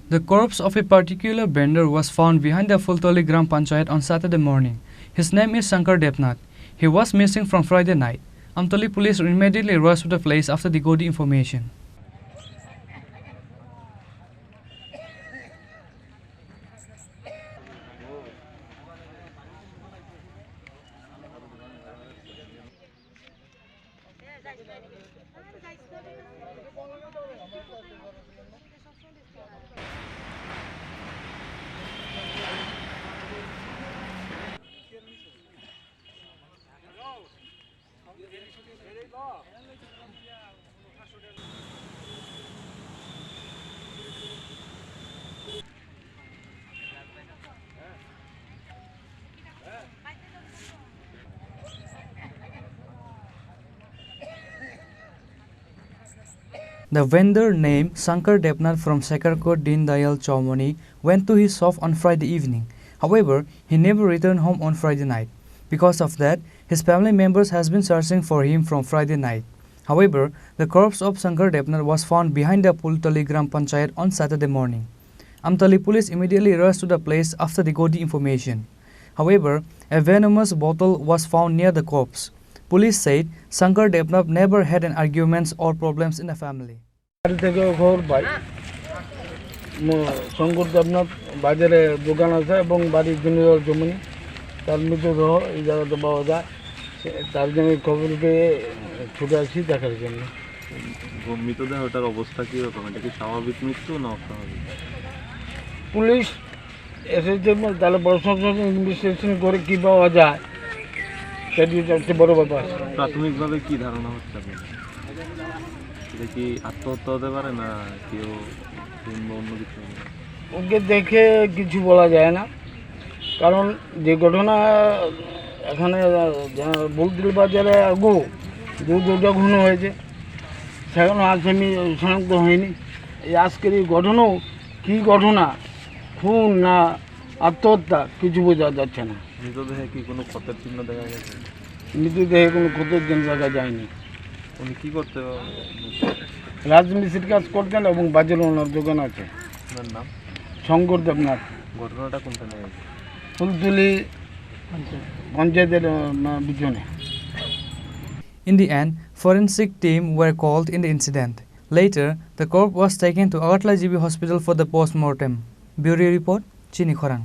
The corpse of a particular vendor was found behind the Phultali Gram Panchayat on Saturday morning. His name is Sankar Debnath. He was missing from Friday night. Phultali police immediately rushed to the place after they got the information. The vendor named Sankar Debnath from Sakarkot Din Dayal Chaumani went to his shop on Friday evening. However, he never returned home on Friday night. Because of that, his family members has been searching for him from Friday night. However, the corpse of Sankar Debnath was found behind the Phultali Gram Panchayat on Saturday morning. Phultali police immediately rushed to the place after they got the information. However, a venomous bottle was found near the corpse. Police said Sankar Debnath never had an arguments or problems in the family. Sankar Debnath বাজারে দোকান আছে এবং বাড়ির জমিদার জমি তার মৃতদেহ এই জায়গাতে পাওয়া যায় তার জন্য খবর পেয়ে ছুটে আসি দেখার জন্য। মৃতদেহটার অবস্থা কি রকম, এটা কি স্বাভাবিক মৃত্যু না অস্বাভাবিক? পুলিশ এসেছে, তাহলে প্রশাসন ইনভেস্টিগেশন করে কি পাওয়া যায় সেটি সবচেয়ে বড় ব্যাপার। প্রাথমিকভাবে কি ধারণা হচ্ছে আপনার? এটা কি আত্মহত্যা হতে পারে না কেউ অন্য কিছু? ওকে দেখে কিছু বলা যায় না, কারণ যে ঘটনা এখানে বুলতুলি বাজারে দুটো খুন হয়েছে, সেখানে আসামি শনাক্ত হয়নি। এই আজকের এই ঘটনাও কী ঘটনা, খুন না আত্মহত্যা কিছু বোঝা যাচ্ছে না। মৃতদেহে কি কোনো ক্ষতের চিহ্ন দেখা গেছে? মৃতদেহে কোনো ক্ষতের চিহ্ন দেখা যায়নি। উনি কী করতে? রাজমিস্ত্রির কাজ করতেন এবং বাজারে ওনার দোকান আছে। ওনার নাম শঙ্কর দেবনাথ। ঘটনাটা কোনখানে হয়েছে? ফুলতুলি পঞ্চায়েতের পিছনে। In the end, forensic team were called in the incident. Later, the corpse was taken to Khorang Hospital for the post-mortem. Bureau report, Chini Khorang.